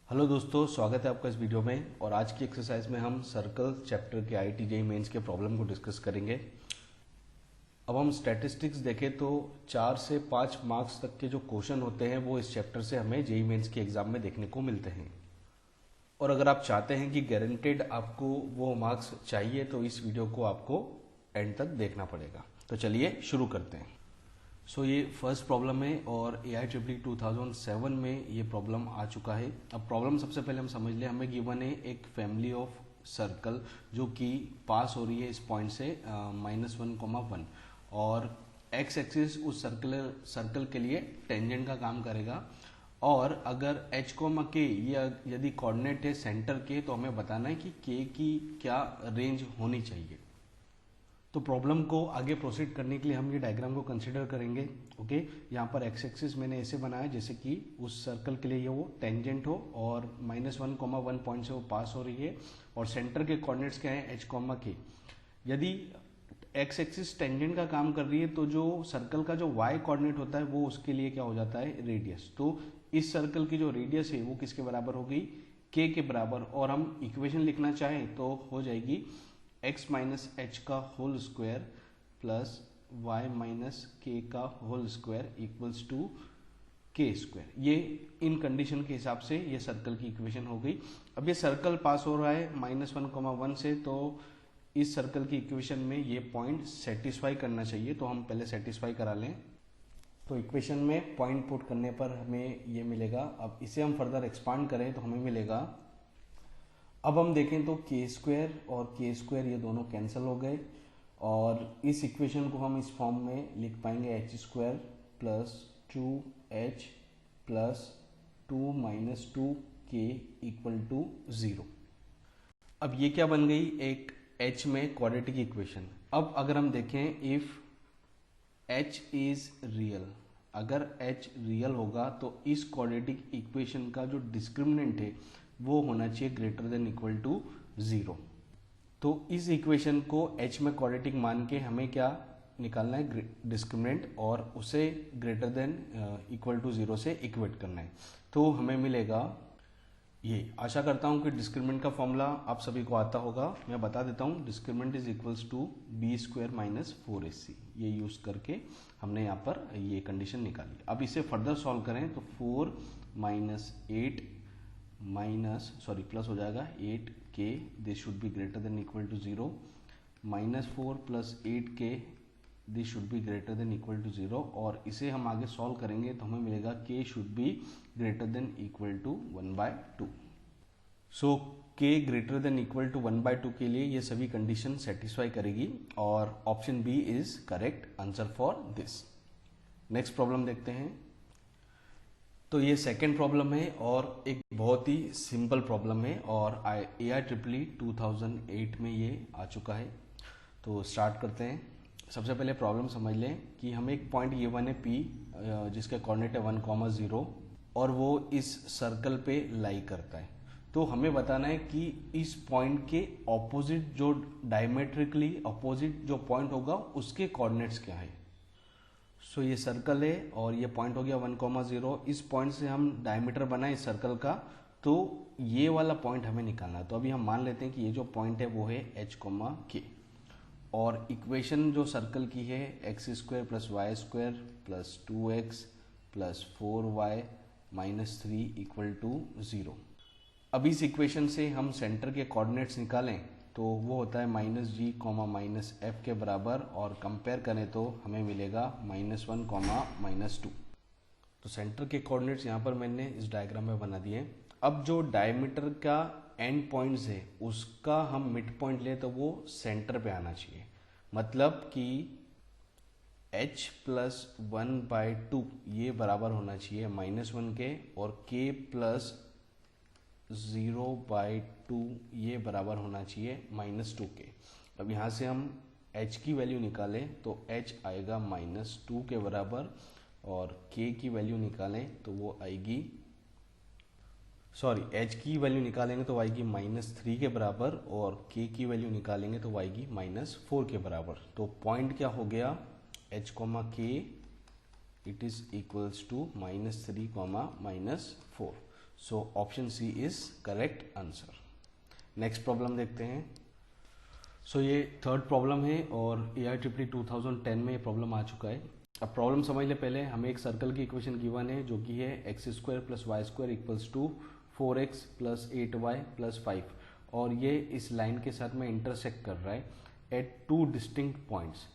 Hello दोस्तों, स्वागत है आपका इस वीडियो में। और आज की एक्सरसाइज में हम सर्कल चैप्टर के आईआईटी जेईई मेंस के प्रॉब्लम को डिस्कस करेंगे। अब हम स्टैटिस्टिक्स देखें तो 4 से 5 मार्क्स तक के जो क्वेश्चन होते हैं वो इस चैप्टर से हमें जेईई मेंस के एग्जाम में देखने को मिलते हैं। और अगर आप चाहते हैं कि गारंटेड आपको वो मार्क्स चाहिए तो इस वीडियो को आपको एंड तक देखना पड़ेगा। तो चलिए शुरू करते हैं। ये फर्स्ट प्रॉब्लम है और AIEEE 2007 में ये प्रॉब्लम आ चुका है। अब प्रॉब्लम सबसे पहले हम समझ लें, हमें गिवन है एक फैमिली ऑफ सर्कल जो कि पास हो रही है इस पॉइंट से -1,1 और एक्स एक्सिस उस सर्कल के लिए टेंजेंट का काम करेगा। और अगर h, k ये यदि कोऑर्डिनेट है सेंटर के, तो हमें बताना है कि k की क्या रेंज होनी चाहिए। तो प्रॉब्लम को आगे प्रोसीड करने के लिए हम ये डायग्राम को कंसीडर करेंगे। ओके, यहाँ पर एक्स एक्सिस मैंने ऐसे बनाया जैसे कि उस सर्कल के लिए ये वो टेंजेंट हो और -1,1 पॉइंट से वो पास हो रही है और सेंटर के कोऑर्डिनेट्स क्या है h, k। यदि एक्स एक्सिस टेंजेंट का काम कर रही है तो जो सर्कल का जो y कोऑर्डिनेट होता है वो उसके लिए क्या हो जाता है, रेडियस। तो इस सर्कल की जो रेडियस है वो किसके बराबर हो गई, k के बराबर। और हम इक्वेशन लिखना चाहें तो हो जाएगी x माइनस एच का whole square plus y minus k का whole square equals to k square. ये इन कंडीशन के हिसाब से ये सर्कल की इक्वेशन हो गई। अब ये सर्कल पास हो रहा है -1,1 से, तो इस सर्कल की इक्वेशन में ये पॉइंट सेटिस्फाई करना चाहिए। तो हम पहले सेटिस्फाई करा लें। तो इक्वेशन में पॉइंट पुट करने पर हमें ये मिलेगा। अब इसे हम फर्दर एक्सपांड करें तो हमें मिलेगा, अब हम देखें तो के स्क्वायर और के स्क्वायर ये दोनों कैंसिल हो गए और इस इक्वेशन को हम इस फॉर्म में लिख पाएंगे h square plus 2h plus 2 minus 2k equal to 0। अब ये क्या बन गई, एक h में क्वाड्रेटिक इक्वेशन। अब अगर हम देखें इफ h इज रियल, अगर h रियल होगा तो इस क्वाड्रेटिक इक्वेशन का जो डिस्क्रिमिनेंट है वो होना चाहिए ग्रेटर देन इक्वल टू 0। तो इस इक्वेशन को h में क्वाड्रेटिक मान के हमें क्या निकालना है, डिस्क्रिमिनेंट, और उसे ग्रेटर देन इक्वल टू 0 से इक्वेट करना है। तो हमें मिलेगा ये। आशा करता हूँ कि डिस्क्रिमिनेंट का फॉर्मूला आप सभी को आता होगा। मैं बता देता हूँ, discriminant is equals to b square minus 4ac। ये यूज करके हमने यहाँ पर ये कंडीशन निकाली। अब इसे फर्दर सॉल्व करें तो 4 माइनस 8 प्लस हो जाएगा 8k, this should be greater than equal to 0, -4 plus 8k, this should be greater than equal to 0। और इसे हम आगे सॉल्व करेंगे तो हमें मिलेगा k should be greater than equal to 1/2। So k greater than equal to 1/2 के लिए ये सभी कंडीशन सेटिस्फाई करेगी और option b is correct answer for this. Next problem देखते हैं। तो ये सेकेंड प्रॉब्लम है और एक बहुत ही सिंपल प्रॉब्लम है और AIEEE 2008 में ये आ चुका है। तो स्टार्ट करते हैं। सबसे पहले प्रॉब्लम समझ लें कि हमें एक पॉइंट ये वन है P जिसका कोऑर्डिनेट है 1,0 और वो इस सर्कल पे लाई करता है। तो हमें बताना है कि इस पॉइंट के ऑपोजिट, जो डायमेट्रिकली ऑपोजिट जो पॉइंट होगा उसके कोऑर्डिनेट्स क्या है। सो ये सर्कल है और ये पॉइंट हो गया 1,0। इस पॉइंट से हम डायमीटर बनाए इस सर्कल का, तो ये वाला पॉइंट हमें निकालना है। तो अभी हम मान लेते हैं कि ये जो पॉइंट है वो है h, k और इक्वेशन जो सर्कल की है x square plus y square plus 2x plus 4y minus 3 equal to 0। अब इस इक्वेशन से हम सेंटर के कोऑर्डिनेट्स निकालें तो वो होता है -g, -f के बराबर, और कंपेयर करें तो हमें मिलेगा -1, -2। तो सेंटर के कोऑर्डिनेट्स यहाँ पर मैंने इस डायग्राम में बना दिए। अब जो डायमीटर का एंड पॉइंट्स है उसका हम मिड पॉइंट ले तो वो सेंटर पे आना चाहिए। मतलब कि h प्लस 1/2 ये बराबर होना चाहिए -1 के, और k प्लस 0/2 ये बराबर होना चाहिए -2 के। अब यहाँ से हम h की वैल्यू निकालें तो h आएगा -2 के बराबर, और k की वैल्यू निकालें तो वो आएगी, h की वैल्यू निकालेंगे तो आएगी -3 के बराबर, और k की वैल्यू निकालेंगे तो आएगी -4 के बराबर। तो पॉइंट क्या हो गया, h, k it is equals to -3, -4। So option c is correct answer. Next problem देखते हैं। सो ये थर्ड प्रॉब्लम है और AIEEE 2010 में ये प्रॉब्लम आ चुका है। अब प्रॉब्लम समझ ले पहले। हमें एक सर्कल की इक्वेशन गिवन है जो कि है x² + y² equals to 4x + 8y + 5 और ये इस लाइन के साथ में इंटरसेक्ट कर रहा है एट 2 डिस्टिंक्ट पॉइंट्स।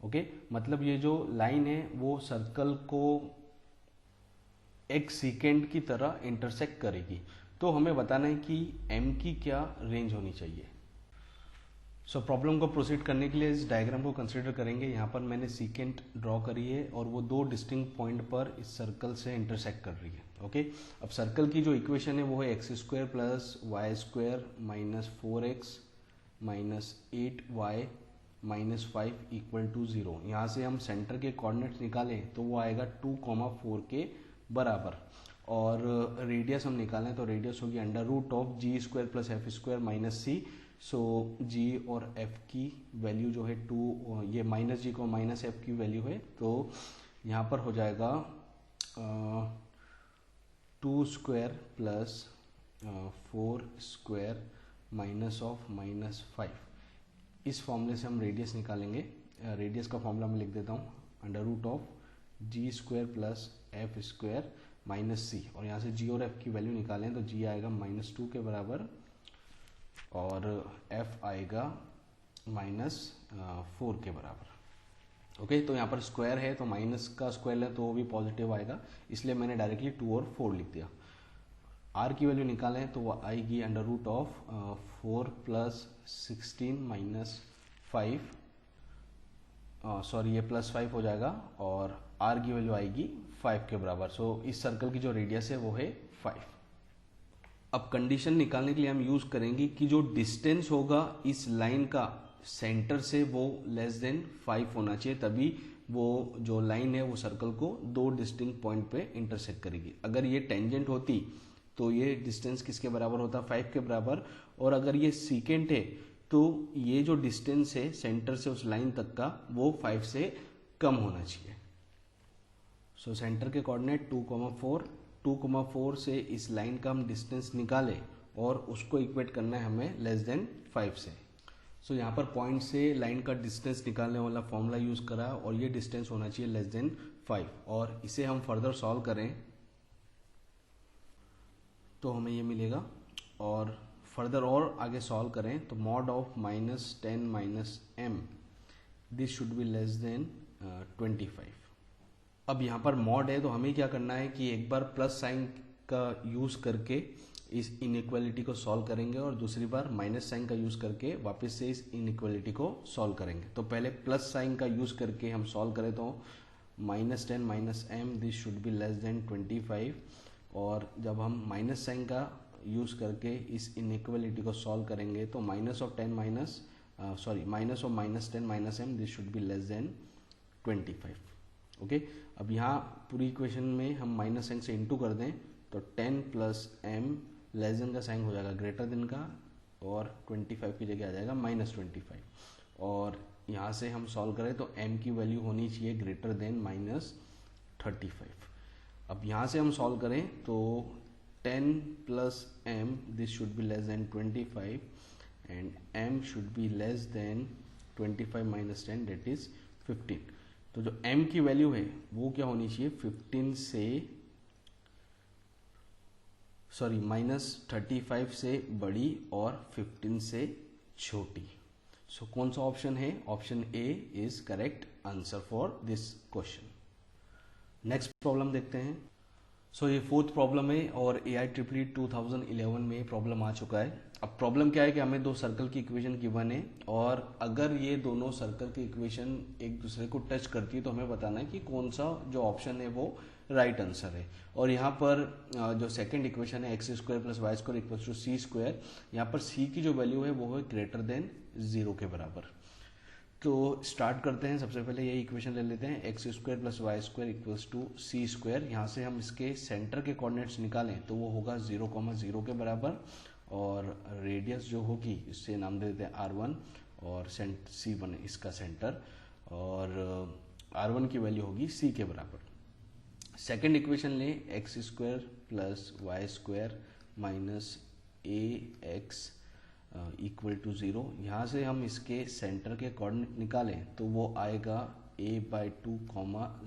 ओके, मतलब ये जो लाइन है वो सर्कल को एक सेकेंड की तरह इंटरसेक्ट करेगी। तो हमें बताना है कि m की क्या रेंज होनी चाहिए। सो प्रॉब्लम को प्रोसीड करने के लिए इस डायग्राम को कंसीडर करेंगे। यहाँ पर मैंने सीकेंट ड्रॉ करी है और वो 2 डिस्टिंक्ट पॉइंट पर इस सर्कल से इंटरसेक्ट कर रही है। ओके, अब सर्कल की जो इक्वेशन है वो है x² + y² - 4x - 8y - 5 = 0। यहाँ से हम सेंटर के कोऑर्डिनेट्स निकालें तो वो आएगा 2, 4 के बराबर और रेडियस हम निकालें तो रेडियस होगी √g² + f² - c। सो g और f की वैल्यू जो है 2, ये -g को -f की वैल्यू है तो यहाँ पर हो जाएगा 2² + 4² -5। इस फॉर्मूले से हम रेडियस निकालेंगे। रेडियस का फॉर्मूला मैं लिख देता हूँ √g² + f² - c और यहाँ से g और f की वैल्यू निकालें तो g आएगा -2 के बराबर और f आएगा -4 के बराबर। ओके, तो यहाँ पर स्क्वायर है तो माइनस का स्क्वायर है तो वो भी पॉजिटिव आएगा, इसलिए मैंने डायरेक्टली 2 और 4 लिख दिया। r की वैल्यू निकालें तो वो आएगी √4 + 16 - 5 सॉरी ये +5 हो जाएगा और r की वैल्यू आएगी 5 के बराबर। सो इस सर्कल की जो रेडियस है वो है 5। अब कंडीशन निकालने के लिए हम यूज करेंगे कि जो डिस्टेंस होगा इस लाइन का सेंटर से वो <5 होना चाहिए, तभी वो जो लाइन है वो सर्कल को 2 डिस्टिंक्ट पॉइंट पे इंटरसेक्ट करेगी। अगर ये टेंजेंट होती तो ये डिस्टेंस किसके बराबर होता, 5 के बराबर, और अगर ये सीकेंट है तो ये जो डिस्टेंस है सेंटर से उस लाइन तक का वो 5 से कम होना चाहिए। सो सेंटर के कोऑर्डिनेट 2,4 से इस लाइन का हम डिस्टेंस निकालें और उसको इक्वेट करना है हमें <5 से। सो यहाँ पर पॉइंट से लाइन का डिस्टेंस निकालने वाला फॉर्मूला यूज करा और ये डिस्टेंस होना चाहिए <5 और इसे हम फर्दर सॉल्व करें तो हमें ये मिलेगा और फर्दर और आगे सॉल्व करें तो mod of -10 - m this should B <25। अब यहाँ पर मॉड है तो हमें क्या करना है कि एक बार प्लस साइन का यूज करके इस इनइक्वालिटी को सॉल्व करेंगे और दूसरी बार माइनस साइन का यूज करके वापस से इस इनइक्वालिटी को सॉल्व करेंगे। तो पहले प्लस साइन का यूज करके हम सॉल्व करें तो -10 - m दिस शुड बी <25 और जब हम माइनस साइन का यूज करके इस इनइक्वालिटी को सॉल्व करेंगे तो -10 - m this should B <25। Okay, अब यहाँ पूरी इक्वेशन में हम माइनस साइन से इंटू कर दें तो 10 + m लेस देन का साइन हो जाएगा ग्रेटर देन का और 25 की जगह आ जाएगा -25 और यहाँ से हम सॉल्व करें तो m की वैल्यू होनी चाहिए ग्रेटर देन -35। अब यहाँ से हम सॉल्व करें तो 10 + m this should B <25 and m should be <25 - 10 that is 15। तो जो m की वैल्यू है वो क्या होनी चाहिए, 15 से -35 से बड़ी और 15 से छोटी। सो कौन सा ऑप्शन है, option a is correct answer for this question. Next problem देखते हैं। सो ये फोर्थ प्रॉब्लम है और AIEEE 2011 में प्रॉब्लम आ चुका है। अब प्रॉब्लम क्या है कि हमें 2 सर्कल की इक्वेशन गिवन है और अगर ये दोनों सर्कल की इक्वेशन एक दूसरे को टच करती है तो हमें बताना है कि कौन सा जो ऑप्शन है वो राइट आंसर है। और यहाँ पर जो सेकंड इक्वेशन है x² + y² = c², यहाँ पर c की जो वैल्यू है वो है ग्रेटर देन 0 के बराबर। तो स्टार्ट करते हैं। सबसे पहले ये इक्वेशन ले लेते हैं x² + y² = c²। यहाँ से हम इसके सेंटर के कोऑर्डिनेट्स निकालें तो वो होगा 0,0 के बराबर और रेडियस जो होगी इससे नाम दे देते हैं r1 और c1 इसका सेंटर और r1 की वैल्यू होगी c के बराबर। सेकेंड इक्वेशन लें x² plus y square minus a x equal to 0। यहाँ से हम इसके सेंटर के कोऑर्डिनेट निकालें तो वो आएगा a/2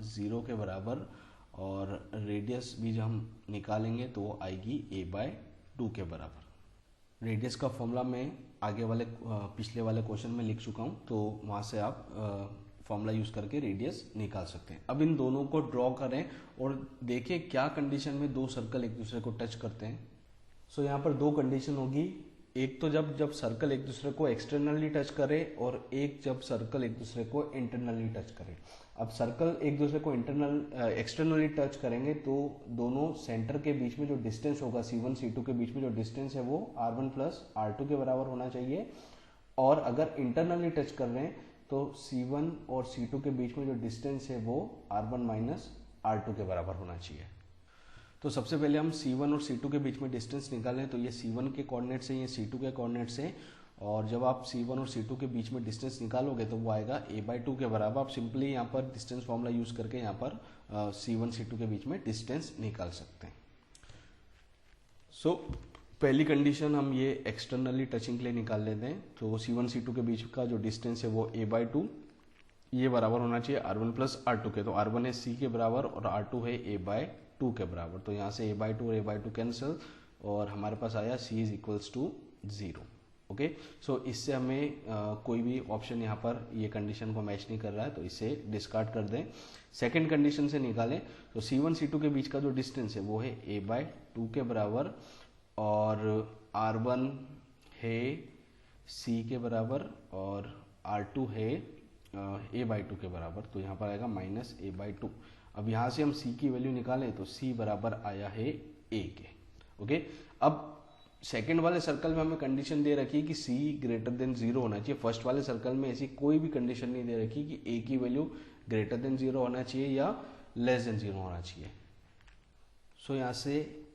0 के बराबर, और रेडियस भी जब हम निकालेंगे तो वो आएगी a/2 के बराबर। रेडियस का फॉर्मूला मैं आगे वाले पिछले वाले क्वेश्चन में लिख चुका हूँ, तो वहाँ से आप फॉर्मूला यूज़ करके रेडियस निकाल सकते हैं। अब इन दोनों को ड्रॉ करें और देखें क्या कंडीशन में दो सर्कल एक दूसरे को टच करते हैं। सो यहाँ पर दो कंडीशन होगी, एक तो जब सर्कल एक दूसरे को एक्सटर्नली टच करे, और एक जब सर्कल एक दूसरे को इंटरनली टच करे। अब सर्कल एक दूसरे को एक्सटर्नली टच करेंगे तो दोनों सेंटर के बीच में जो डिस्टेंस होगा C1 C2 के बीच में जो डिस्टेंस है वो R1 प्लस R2 के बराबर होना चाहिए, और अगर इंटरनली टच कर रहे हैं तो C1 और C2 के बीच में जो डिस्टेंस है वो R1 माइनस R2 के बराबर होना चाहिए। तो सबसे पहले हम C1 और C2 के बीच में डिस्टेंस निकालें, तो ये C1 के कोऑर्डिनेट्स हैं, ये C2 के कोऑर्डिनेट्स हैं, और जब आप C1 और C2 के बीच में डिस्टेंस निकालोगे तो वो आएगा a/2 के बराबर। आप सिंपली यहाँ पर डिस्टेंस फॉर्मूला यूज करके यहाँ पर C1 C2 के बीच में डिस्टेंस निकाल सकते हैं। सो पहली कंडीशन हम ये एक्सटर्नली टचिंग के लिए निकाल लेते हैं, तो C1 C2 के बीच का जो डिस्टेंस है वो a/2, ये बराबर होना चाहिए R1 प्लस R2 के, तो R1 है C के बराबर और R2 है a/2 के बराबर। तो यहाँ से a/2 और a/2 कैंसिल, और हमारे पास आया C is equals to 0। Okay, so इससे हमें कोई भी ऑप्शन यहाँ पर ये कंडीशन को मैच नहीं कर रहा है, तो इसे डिस्कार्ड कर दें। सेकंड कंडीशन से निकालें तो C1 C2 के बीच का जो डिस्टेंस है वो है a/2 के बराबर, और R1 है C के बराबर और R2 है a/2 के बराबर, तो यहाँ पर आएगा माइनस a/2। अब यहाँ से हम C की वैल्यू निकालें तो C बराबर आया है a के। ओके, अब सेकंड वाले सर्कल में हमें कंडीशन दे रखी है कि C ग्रेटर देन 0 होना चाहिए। फर्स्ट वाले सर्कल में ऐसी कोई भी कंडीशन नहीं दे रखी कि a की वैल्यू ग्रेटर देन 0 होना चाहिए या लेस देन 0 होना चाहिए। सो यहाँ से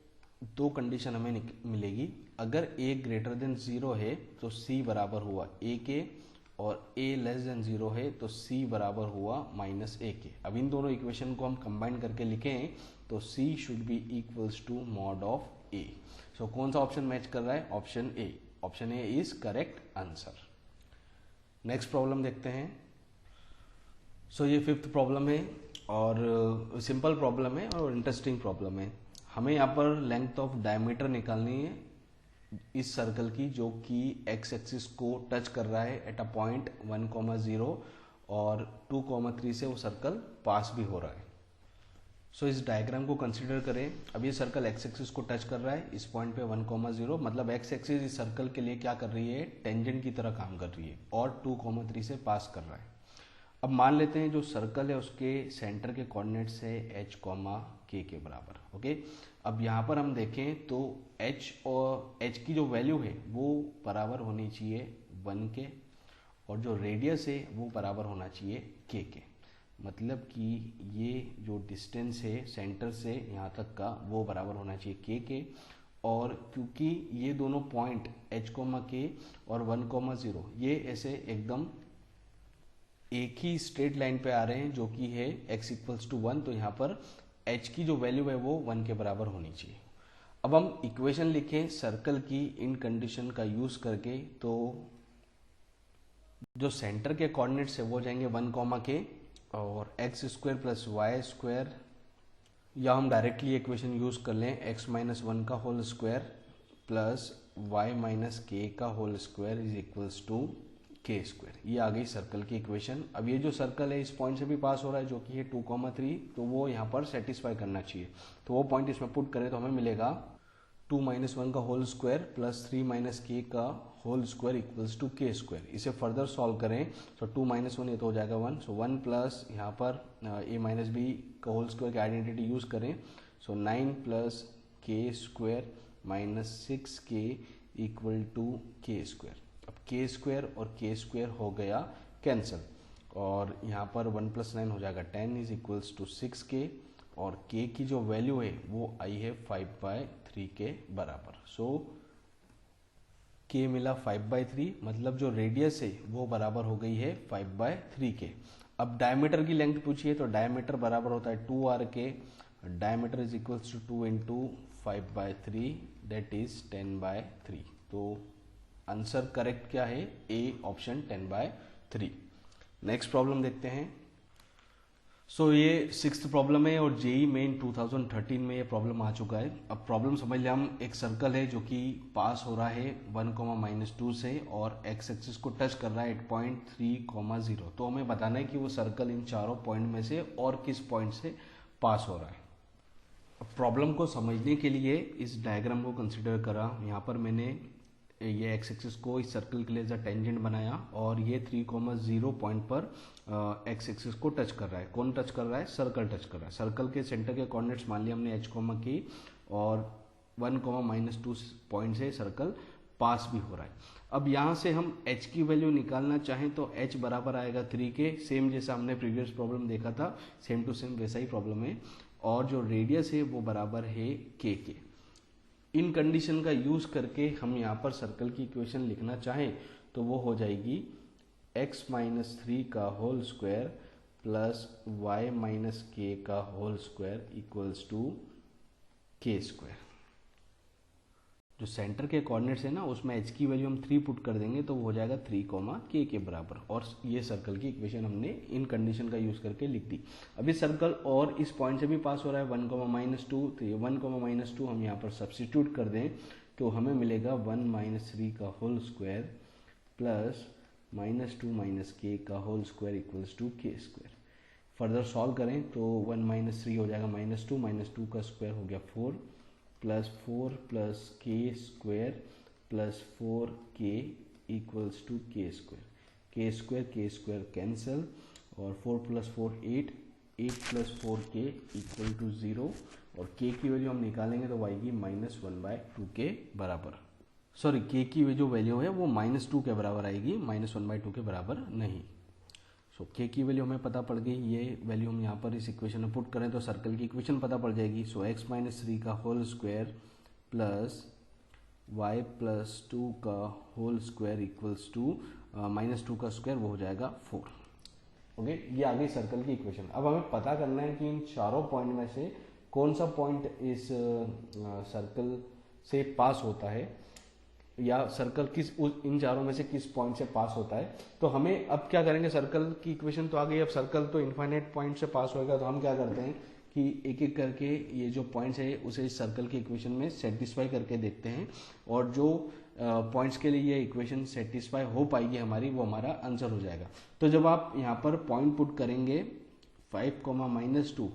दो कंडीशन हमें मिलेगी। अगर a ग्रेटर देन 0 है तो C बराबर हुआ a के, और a लेस देन 0 है तो C बराबर हुआ माइनस a के। अब इन दोनों इक्वेशन को हम कंबाइन करके लिखें तो C should be equals to mod of a। So कौन सा ऑप्शन मैच कर रहा है? Option a. Option a is correct answer. Next problem देखते हैं। सो ये फिफ्थ प्रॉब्लम है, और सिंपल प्रॉब्लम है और इंटरेस्टिंग प्रॉब्लम है। हमें यहाँ पर लेंथ ऑफ डायमीटर निकालनी है इस सर्कल की, जो कि एक्स एक्सिस को टच कर रहा है एट अ पॉइंट 1,0 और 2,3 से वो सर्कल पास भी हो रहा है। सो इस डायग्राम को कंसीडर करें। अब ये सर्कल एक्स एक्सिस को टच कर रहा है इस पॉइंट पे 1,0, मतलब एक्स एक्सिस इस सर्कल के लिए क्या कर रही है? टेंजेंट की तरह काम कर रही है, और 2,3 से पास कर रहा है। अब मान लेते हैं जो सर्कल है उसके सेंटर के कोऑर्डिनेट्स है h, k के बराबर। ओके, अब यहाँ पर हम देखें तो h और h की जो वैल्यू है वो बराबर होनी चाहिए 1 के, और जो रेडियस है वो बराबर होना चाहिए k के। मतलब कि ये जो डिस्टेंस है सेंटर से यहाँ तक का वो बराबर होना चाहिए k के, और क्योंकि ये दोनों पॉइंट h, k और 1,0 ये ऐसे एकदम एक ही स्ट्रेट लाइन पे आ रहे हैं जो कि है x इक्वल्स टू 1, तो यहाँ पर h की जो वैल्यू है वो 1 के बराबर होनी चाहिए। अब हम इक्वेशन लिखें सर्कल की इन कंडीशन का यूज करके, तो जो सेंटर के कोऑर्डिनेट्स है वो हो जाएंगे 1, k और x square plus y square, या हम डायरेक्टली इक्वेशन यूज कर लें x माइनस 1 का whole square plus y minus k का whole square is equals to k square. ये आ गई सर्कल की इक्वेशन। अब ये जो सर्कल है इस पॉइंट से भी पास हो रहा है जो कि है 2,3, तो वो यहाँ पर सेटिस्फाई करना चाहिए, तो वो पॉइंट इसमें पुट करें तो हमें मिलेगा 2 माइनस 1 का whole square plus 3 minus k का whole square equals to k square. इसे फर्दर सॉल्व करें तो 2 माइनस 1 ये तो हो जाएगा 1, सो 1 प्लस यहाँ पर a माइनस बी का होल स्क्वायर की आइडेंटिटी यूज करें, so 9 plus k square minus 6k equal to k square. अब k स्क्वायर और k स्क्वायर हो गया कैंसिल, और यहाँ पर 1 प्लस 9 हो जाएगा 10 इज इक्वल्स टू 6k, और k की जो वैल्यू है वो आई है 5/3 के बराबर। सो k मिला 5/3, मतलब जो रेडियस है वो बराबर हो गई है 5/3 के। अब डायमीटर की लेंथ पूछिए तो डायमीटर बराबर होता है 2r के, diameter is equals to 2 into 5/3 that is 10/3। तो आंसर करेक्ट क्या है? A option 10/3। नेक्स्ट प्रॉब्लम देखते हैं। सो ये 6th प्रॉब्लम है और जेई मेन 2013 में ये प्रॉब्लम आ चुका है। अब प्रॉब्लम समझ लिया हम। एक सर्कल है जो कि पास हो रहा है 1, -2 से और एक्स एक्सिस को टच कर रहा है 8.3, 0। तो हमें बताना है कि वो सर्कल इन चारों पॉइंट में से और किस पॉइंट से पास हो रहा है। प्रॉब्लम को समझने के लिए इस डायग्राम को कंसिडर करा। यहाँ पर मैंने ये एक्स एक्सिस को इस सर्कल के लिए एज अ टेंजेंट बनाया और ये 3, 0 पॉइंट पर एक्स एक्सिस को टच कर रहा है। कौन टच कर रहा है? सर्कल टच कर रहा है। सर्कल के सेंटर के कोऑर्डिनेट्स मान लिया हमने h, और 1, -2 पॉइंट से सर्कल पास भी हो रहा है। अब यहाँ से हम h की वैल्यू निकालना चाहें तो h बराबर आएगा 3 के। सेम जैसा हमने प्रीवियस प्रॉब्लम देखा था, सेम टू सेम वैसा ही प्रॉब्लम है। और जो रेडियस है वो बराबर है k के। इन कंडीशन का यूज करके हम यहाँ पर सर्कल की इक्वेशन लिखना चाहें तो वो हो जाएगी x - 3 का whole square plus y - k का whole square equals to k square. जो सेंटर के कोऑर्डिनेट्स है ना, उसमें h की वैल्यू हम 3 पुट कर देंगे तो वो हो जाएगा 3, k के बराबर। और ये सर्कल की इक्वेशन हमने इन कंडीशन का यूज करके लिख दी। अभी सर्कल और इस पॉइंट से भी पास हो रहा है 1, -2, तो ये 1, -2 हम यहाँ पर सब्स्टिट्यूट कर दें तो हमें मिलेगा 1 - 3 का होल स्क्वायर प्लस -2 - k का whole square equals to k square. Further solve करें तो 1 - 3 हो जाएगा -2 का स्क्वायर हो गया 4 plus 4 plus k square plus 4k equals to k square cancel और 4 + 4 8 + 4k इक्वल टू 0 और k की वैल्यू हम निकालेंगे तो आएगी -1/2 के बराबर। सॉरी, k की जो वैल्यू है वो -2 के बराबर आएगी, -1/2 के बराबर नहीं। सो k की वैल्यू हमें पता पड़ गई। ये वैल्यू हम यहाँ पर इस इक्वेशन में पुट करें तो सर्कल की इक्वेशन पता पड़ जाएगी। सो x - 3 का होल स्क्वायर प्लस y + 2 का होल स्क्वायर इक्वल्स टू -2 का स्क्वायर, वो हो जाएगा 4। ओके, ये आ गई सर्कल की इक्वेशन। अब हमें पता करना है कि इन चारों पॉइंट में से कौन सा पॉइंट इस सर्कल से पास होता है, या सर्कल इन चारों में से किस पॉइंट से पास होता है। तो हमें अब क्या करेंगे, सर्कल की इक्वेशन तो आ गई। अब सर्कल तो इनफाइनाइट पॉइंट से पास होएगा तो हम क्या करते हैं कि एक एक करके ये जो पॉइंट्स है उसे इस सर्कल की इक्वेशन में सेटिस्फाई करके देखते हैं, और जो पॉइंट्स के लिए ये इक्वेशन सेटिस्फाई हो पाएगी हमारी, वो हमारा आंसर हो जाएगा। तो जब आप यहाँ पर पॉइंट पुट करेंगे 5, -2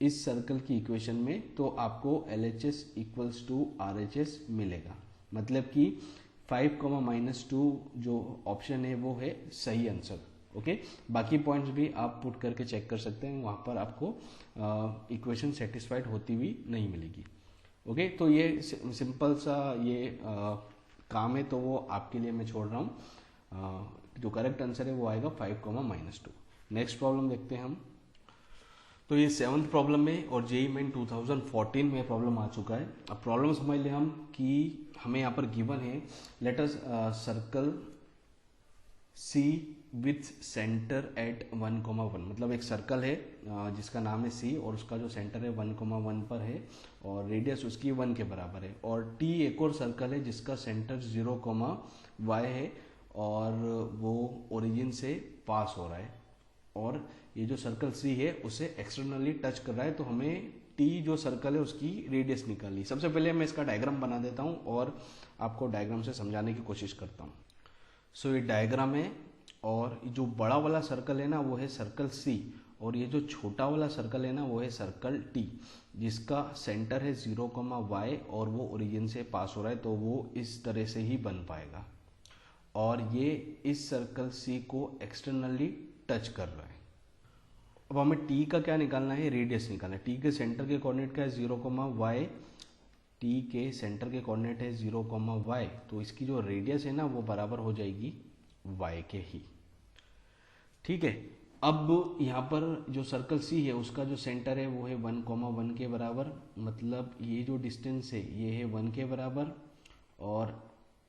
इस सर्कल की इक्वेशन में तो आपको LHS इक्वल्स टू RHS मिलेगा। मतलब कि 5, -2 जो ऑप्शन है वो है सही आंसर। ओके, बाकी पॉइंट्स भी आप पुट करके चेक कर सकते हैं, वहाँ पर आपको इक्वेशन सेटिस्फाइड होती हुई नहीं मिलेगी। ओके, तो ये सिंपल सा ये काम है, तो वो आपके लिए मैं छोड़ रहा हूँ। जो करेक्ट आंसर है वो आएगा 5, -2। नेक्स्ट प्रॉब्लम देखते हैं हम। तो ये 7th प्रॉब्लम में और जेई मेन 2014 में प्रॉब्लम आ चुका है। अब प्रॉब्लम समझ लें हम कि हमें यहाँ पर गिवन है let us circle c with centre at 1, मतलब एक सर्कल है जिसका नाम है सी और उसका जो सेंटर है 1, पर है और रेडियस उसकी 1 के बराबर है। और टी एक और सर्कल है जिसका सेंटर 0, y है और वो ओरिजिन से पास हो रहा है, और ये जो सर्कल सी है उसे एक्सटर्नली टच कर रहा है। तो हमें टी जो सर्कल है उसकी रेडियस निकालनी। सबसे पहले मैं इसका डायग्राम बना देता हूँ और आपको डायग्राम से समझाने की कोशिश करता हूँ। सो ये डायग्राम है और जो बड़ा वाला सर्कल है ना वो है सर्कल सी, और ये जो छोटा वाला सर्कल है ना वो है सर्कल टी, जिसका सेंटर है 0, y और वो ओरिजिन से पास हो रहा है। तो वो इस तरह से ही बन पाएगा, और ये इस सर्कल सी को एक्सटर्नली टच कर रहा है। अब हमें टी का क्या निकालना है, रेडियस निकालना है। टी के सेंटर के कोऑर्डिनेट का है 0, y, टी के सेंटर के कोऑर्डिनेट है 0, y, तो इसकी जो रेडियस है ना वो बराबर हो जाएगी y के ही। ठीक है, अब यहाँ पर जो सर्कल सी है उसका जो सेंटर है वो है 1, 1 के बराबर, मतलब ये जो डिस्टेंस है ये है 1 के बराबर, और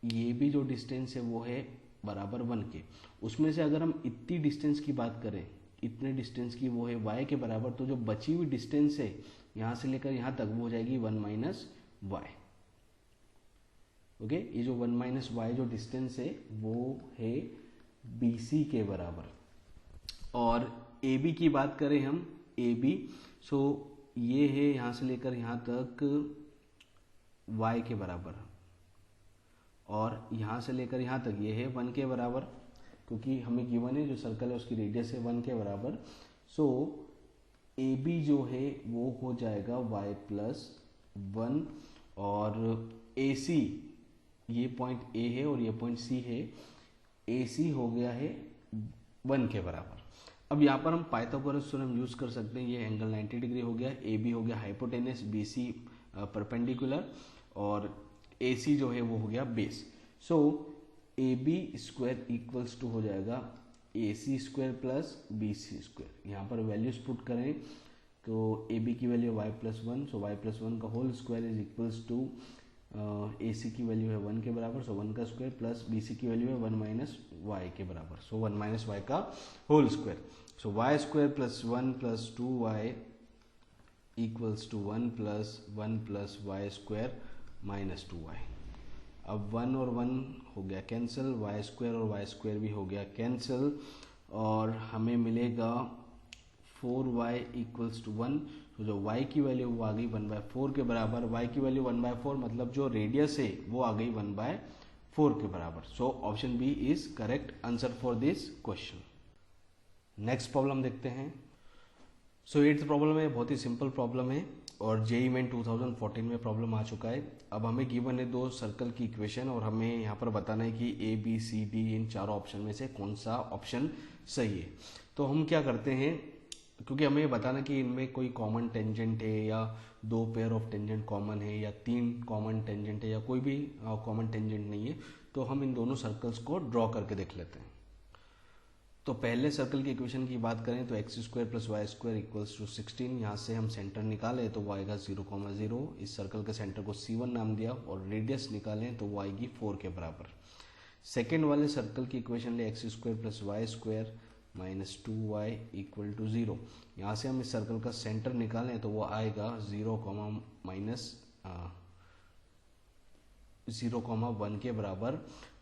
ये भी जो डिस्टेंस है वो है बराबर 1 के। उसमें से अगर हम इतनी डिस्टेंस की बात करें, इतने डिस्टेंस की वो है y के बराबर, तो जो बची हुई डिस्टेंस है यहाँ से लेकर यहाँ तक वो हो जाएगी 1 - वाई। ओके, ये जो 1 माइनस वाई जो डिस्टेंस है वो है BC के बराबर। और AB की बात करें हम, AB, सो ये है यहाँ से लेकर यहाँ तक y के बराबर, और यहाँ से लेकर यहाँ तक ये है 1 के बराबर, क्योंकि हमें गिवन है जो सर्कल है उसकी रेडियस है 1 के बराबर। सो AB जो है वो हो जाएगा y प्लस 1, और AC, ये पॉइंट A है और ये पॉइंट C है, AC हो गया है 1 के बराबर। अब यहाँ पर हम पाइथागोरस थ्योरम यूज कर सकते हैं। ये एंगल 90 डिग्री हो गया, AB हो गया हाइपोटेनस, BC परपेंडिकुलर, और AC जो है वो हो गया base. So AB square equals to हो जाएगा AC square plus BC square. यहाँ पर वैल्यूज पुट करें तो AB की value y plus 1, so y plus 1 का whole square is equals to AC की वैल्यू है 1 के बराबर, सो 1 का स्क्वायर, प्लस BC की वैल्यू है 1 माइनस वाई के बराबर, सो 1 माइनस वाई का whole square. So y square plus 1 plus 2y equals to 1 plus y square minus 2y। अब 1 और 1 हो गया कैंसिल, y स्क्वायर और y स्क्वायर भी हो गया कैंसिल, और हमें मिलेगा 4y इक्वल्स टू 1। तो जो y की वैल्यू वो आ गई 1/4 के बराबर, y की वैल्यू 1/4 मतलब जो रेडियस है वो आ गई 1/4 के बराबर। So option b is correct answer for this question. Next problem देखते हैं। सो 8th प्रॉब्लम है, बहुत ही सिंपल प्रॉब्लम है और जेईई मेन 2014 में प्रॉब्लम आ चुका है। अब हमें गिवन है दो सर्कल की इक्वेशन और हमें यहाँ पर बताना है कि ए बी सी डी इन चारों ऑप्शन में से कौन सा ऑप्शन सही है। तो हम क्या करते हैं, क्योंकि हमें ये बताना कि इनमें कोई कॉमन टेंजेंट है या दो पेयर ऑफ टेंजेंट कॉमन है या तीन कॉमन टेंजेंट है या कोई भी कॉमन टेंजेंट नहीं है, तो हम इन दोनों सर्कल्स को ड्रॉ करके देख लेते हैं। तो पहले सर्कल की इक्वेशन की बात करें तो x square plus y square equals to 16। यहाँ से हम सेंटर निकालें तो वो आएगा 0,0। इस सर्कल के सेंटर को C1 नाम दिया और रेडियस निकालें तो वो आएगी 4 के बराबर। सेकेंड वाले सर्कल की इक्वेशन ले x square plus y square minus 2y equal to 0। यहाँ से हम इस सर्कल का सेंटर निकालें तो वो आएगा 0,1 के बराबर,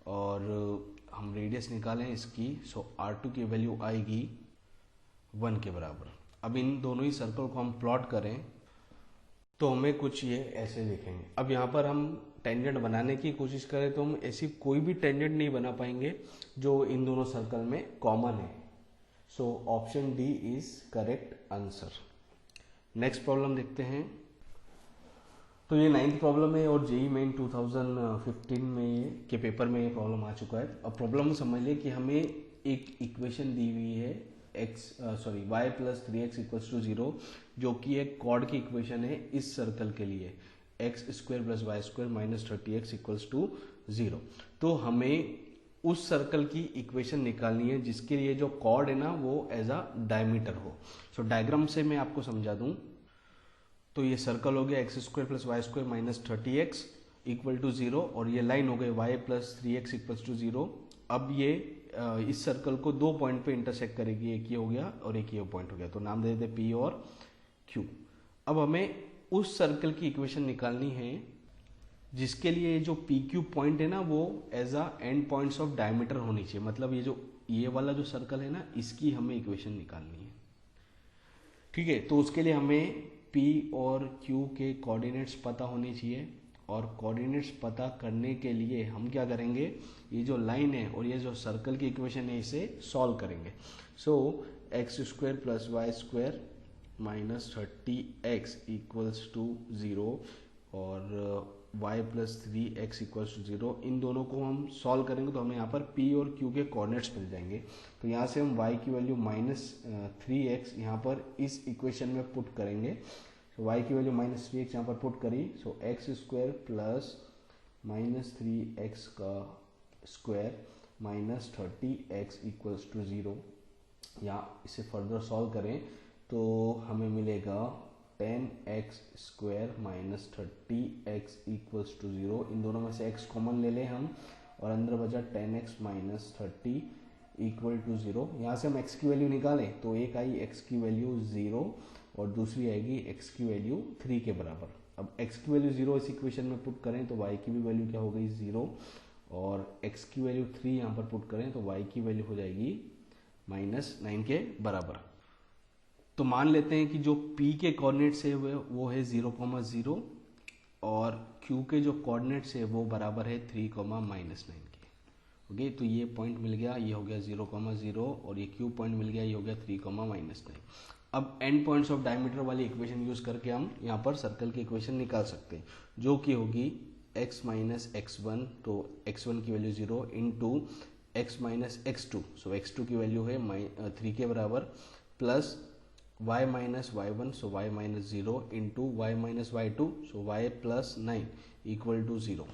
और हम रेडियस निकालें इसकी, सो R2 की वैल्यू आएगी 1 के बराबर। अब इन दोनों ही सर्कल को हम प्लॉट करें तो हमें कुछ ये ऐसे दिखेंगे। अब यहाँ पर हम टेंजेंट बनाने की कोशिश करें तो हम ऐसी कोई भी टेंजेंट नहीं बना पाएंगे जो इन दोनों सर्कल में कॉमन है। So option D is correct answer. Next problem देखते हैं। तो ये 9th प्रॉब्लम है और जेईई मेन 2015 में के पेपर में ये प्रॉब्लम आ चुका है। अब प्रॉब्लम समझ लिए कि हमें एक इक्वेशन दी हुई है y plus 3x equals to 0, जो कि एक कॉर्ड की इक्वेशन है इस सर्कल के लिए, x square plus y square minus 30x equals to 0। तो हमें उस सर्कल की इक्वेशन निकालनी है जिसके लिए जो कॉर्ड है ना वो एज अ डायमीटर हो। सो डायग्राम से मैं आपको समझा दूं तो ये सर्कल हो गया x square plus y square minus 30x equal to 0, और ये लाइन हो गई y plus 3x equals to 0। अब ये इस सर्कल को दो पॉइंट पे इंटरसेक्ट करेगी, एक ये हो गया और एक ये पॉइंट हो गया, तो नाम दे देते P और Q। अब हमें उस सर्कल की इक्वेशन निकालनी है जिसके लिए जो PQ पॉइंट है ना वो as a end points of diameter होनी चाहिए। मतलब ये वाला जो सर्कल है ना इसकी हमें इक्वेशन निकालनी है। ठीक है, तो उसके लिए हमें P और Q के कोऑर्डिनेट्स पता होने चाहिए, और कोऑर्डिनेट्स पता करने के लिए हम क्या करेंगे, ये जो लाइन है और ये जो सर्कल की इक्वेशन है इसे सॉल्व करेंगे। So x square plus y square minus 30x equals to 0 और y plus 3x equals to 0, इन दोनों को हम सॉल्व करेंगे तो हमें यहाँ पर P और Q के कोऑर्डिनेट्स मिल जाएंगे। तो यहाँ से हम y की वैल्यू माइनस 3x यहाँ पर इस इक्वेशन में पुट करेंगे। y की वैल्यू माइनस 3x यहाँ पर पुट करी, so x square plus minus 3x का square minus 30x equals to 0। यहाँ इसे फर्दर सॉल्व करें तो हमें मिलेगा 10x square minus 30x equals to 0। इन दोनों में से x कॉमन ले लें हम और अंदर बचा 10x माइनस 30 इक्वल टू 0। यहाँ से हम x की वैल्यू निकालें तो एक आई x की वैल्यू 0 और दूसरी आएगी x की वैल्यू 3 के बराबर। अब x की वैल्यू 0 इस इक्वेशन में पुट करें तो y की भी वैल्यू क्या हो गई 0, और x की वैल्यू 3 यहाँ पर पुट करें तो y की वैल्यू हो जाएगी -9 के बराबर। तो मान लेते हैं कि जो p के कोऑर्डिनेट्स है वो है 0,0 और q के जो कोऑर्डिनेट्स है वो बराबर है 3, -9 के। ओके, तो ये पॉइंट मिल गया, ये हो गया 0,0 और ये q पॉइंट मिल गया, ये हो गया 3, -9। अब एंड पॉइंट्स ऑफ डायमीटर वाली इक्वेशन यूज करके हम यहाँ पर सर्कल की इक्वेशन निकाल सकते हैं, जो कि होगी x माइनस x1, तो x1 की value 0 into x minus x2, so x2 की वैल्यू है 3 के बराबर, plus y minus y1, so y minus 0 into y minus y2, so y plus 9 equal to 0।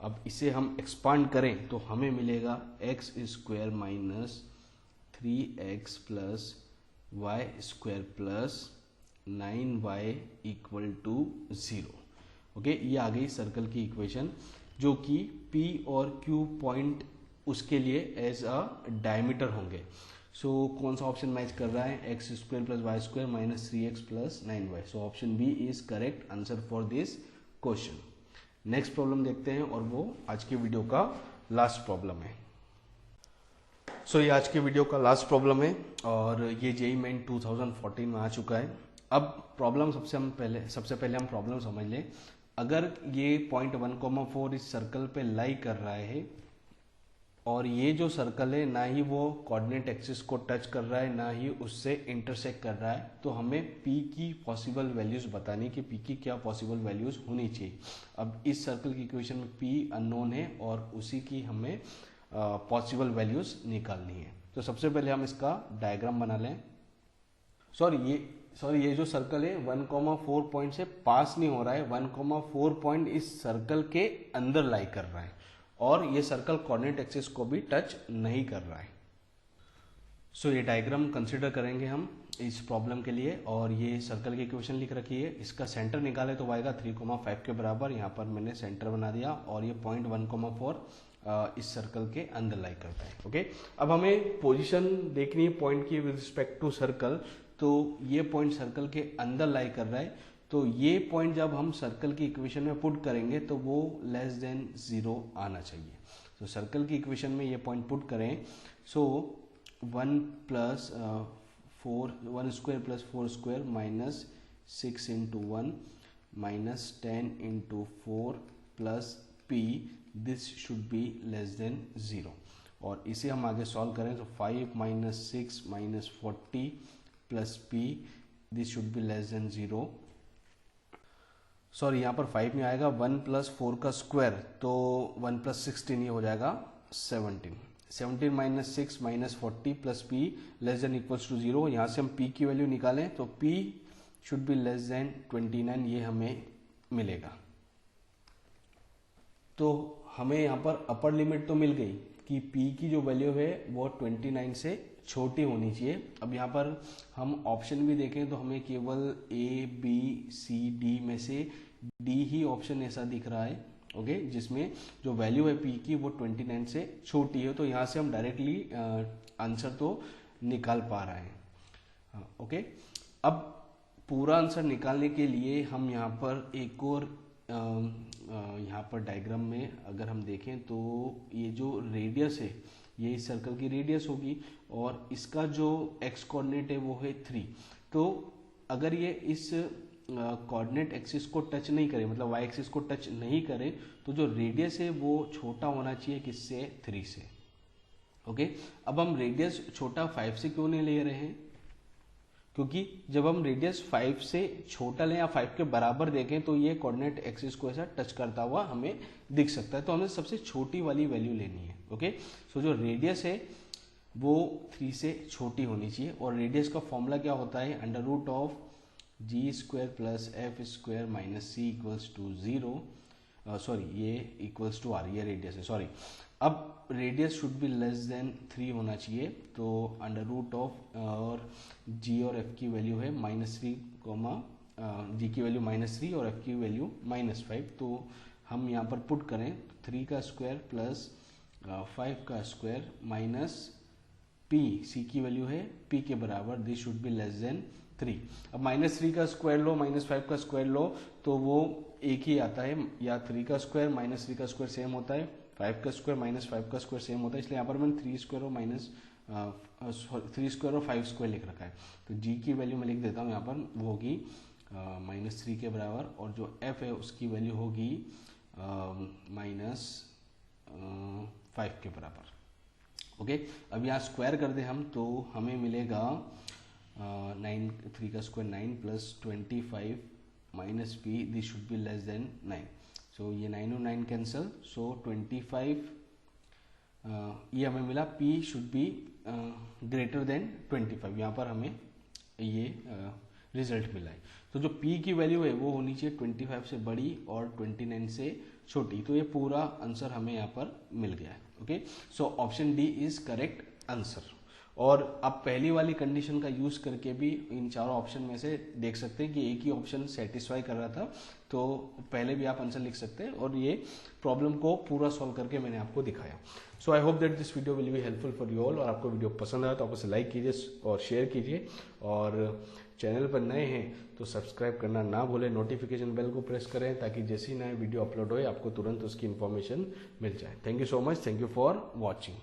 अब इसे हम एक्सपांड करें तो हमें मिलेगा x square minus 3x plus y square plus 9y equal to 0। Okay, ये आ गई सर्कल की इक्वेशन, जो कि P और Q पॉइंट उसके लिए एज अ डायमीटर होंगे। सो कौन सा ऑप्शन मैच कर रहा है, x square plus y square minus 3x plus 9y। So option b is correct answer for this question. Next problem देखते हैं और वो आज की वीडियो का लास्ट प्रॉब्लम है। सो ये आज के वीडियो का लास्ट प्रॉब्लम है और ये जेईई मेन 2014 में आ चुका है। अब प्रॉब्लम सबसे पहले हम प्रॉब्लम समझ लें। अगर ये पॉइंट 1,4 इस सर्कल पे लाई कर रहा है और ये जो सर्कल है ना ही वो कोऑर्डिनेट एक्सिस को टच कर रहा है ना ही उससे इंटरसेक्ट कर रहा है, तो हमें P की पॉसिबल वैल्यूज बतानी कि P की क्या पॉसिबल वैल्यूज होनी चाहिए। अब इस सर्कल की इक्वेशन में P अननोन है और उसी की हमें पॉसिबल वैल्यूज निकालनी है। तो सबसे पहले हम इसका डायग्राम बना लें। सॉरी ये जो सर्कल है 1,4 पॉइंट से पास नहीं हो रहा है, 1,4 पॉइंट इस सर्कल के अंदर लाई कर रहा है और ये सर्कल कोऑर्डिनेट एक्सिस को भी टच नहीं कर रहा है। सो ये डायग्राम कंसिडर करेंगे हम इस प्रॉब्लम के लिए और ये सर्कल की इक्वेशन लिख रखी है। इसका सेंटर निकाले तो आएगा 3,5 के बराबर। यहाँ पर मैंने सेंटर बना दिया और ये पॉइंट 1,4 इस सर्कल के अंदर लाई करता है। ओके, अब हमें पोजीशन देखनी है पॉइंट की विद रिस्पेक्ट टू सर्कल। तो ये पॉइंट सर्कल के अंदर लाई कर रहा है, तो ये पॉइंट जब हम सर्कल की इक्वेशन में पुट करेंगे तो वो लेस देन 0 आना चाहिए। तो सर्कल की इक्वेशन में ये पॉइंट पुट करें, सो 1 square plus 4 square minus 6 into 1 minus 10 into 4 plus p, this should be less then 0। और इसे हम आगे सॉल्व करें तो 5 minus 6 minus 40 plus p, this should be less then 0। Sorry यहाँ पर 5 में आएगा 1 प्लस 4 का स्क्वायर, तो 1 प्लस 16 ये हो जाएगा 17 minus 6 minus 40 plus p less than equals to 0। यहाँ से हम p की वैल्यू निकालें तो p should be less then 29, ये हमें मिलेगा। तो हमें यहाँ पर अपर लिमिट तो मिल गई कि p की जो वैल्यू है वो 29 से छोटी होनी चाहिए। अब यहाँ पर हम ऑप्शन भी देखें तो हमें केवल A, B, C, D में से D ही ऑप्शन ऐसा दिख रहा है, ओके, जिसमें जो वैल्यू है P की वो 29 से छोटी है। तो यहाँ से हम डायरेक्टली आंसर तो निकाल पा रहे हैं। ओके, अब पूरा आंसर निकालने के लिए हम यहाँ पर एक और यहाँ पर डायग्राम में अगर हम देखें तो ये जो रेडियस है ये इस सर्कल की रेडियस होगी और इसका जो x कोऑर्डिनेट है वो है 3। तो अगर ये इस कोऑर्डिनेट एक्सिस को टच नहीं करे, मतलब y एक्सिस को टच नहीं करे, तो जो रेडियस है वो छोटा होना चाहिए किससे, 3 से। ओके, अब हम रेडियस छोटा 5 से क्यों नहीं ले रहे हैं, क्योंकि जब हम रेडियस 5 से छोटा लें या 5 के बराबर देखें तो ये कोऑर्डिनेट एक्सिस को ऐसा टच करता हुआ हमें दिख सकता है। तो हमें सबसे छोटी वाली वैल्यू लेनी है। ओके, सो जो रेडियस है वो 3 से छोटी होनी चाहिए और रेडियस का फॉर्मूला क्या होता है, under root of g square plus f square minus c equals to 0। Sorry, ये इक्वल्स टू आर, ये रेडियस है, सॉरी। अब radius should be less than 3 होना चाहिए, तो अंडर रूट ऑफ और जी और एफ की वैल्यू है -3, जी की वैल्यू -3 और एफ की वैल्यू -5। तो हम यहाँ पर पुट करें 3 का स्क्वायर प्लस 5 का स्क्वायर माइनस p, सी की वैल्यू है p के बराबर, this should be less than 3। अब -3 का स्क्वायर लो, -5 का स्क्वायर लो तो वो एक ही आता है, या 3 का स्क्वायर -3 का स्क्वायर सेम होता है, 5 का स्क्वायर -5 का स्क्वायर सेम होता है, इसलिए यहाँ पर मैंने 3 स्क्वायर और 5 स्क्वायर लिख रखा है। तो जी की वैल्यू मैं लिख देता हूँ यहाँ पर, वो होगी -3 के बराबर, और जो एफ है उसकी वैल्यू होगी -5 के बराबर। ओके, अब यहाँ स्क्वायर कर दे हम तो हमें मिलेगा 3 का square 9 plus 25 minus P, this should be less then 9। सो ये 9 और 9 कैंसल, सो 25 ये हमें मिला, p should be greater then 25। यहाँ पर हमें ये रिजल्ट मिला है। तो जो p की वैल्यू है वो होनी चाहिए 25 से बड़ी और 29 से छोटी। तो ये पूरा आंसर हमें यहाँ पर मिल गया है। Okay, so option D is correct answer. और आप पहली वाली कंडीशन का यूज करके भी इन चारों ऑप्शन में से देख सकते हैं कि एक ही ऑप्शन सेटिस्फाई कर रहा था, तो पहले भी आप आंसर लिख सकते हैं, और ये प्रॉब्लम को पूरा सॉल्व करके मैंने आपको दिखाया। So I hope that this video will be helpful for you all. और आपको वीडियो पसंद आया तो आप उसे लाइक कीजिए और शेयर कीजिए, और चैनल पर नए हैं तो सब्सक्राइब करना ना भूलें, नोटिफिकेशन बेल को प्रेस करें ताकि जैसे ही नए वीडियो अपलोड हो आपको तुरंत उसकी इन्फॉर्मेशन मिल जाए। Thank you so much, thank you for watching.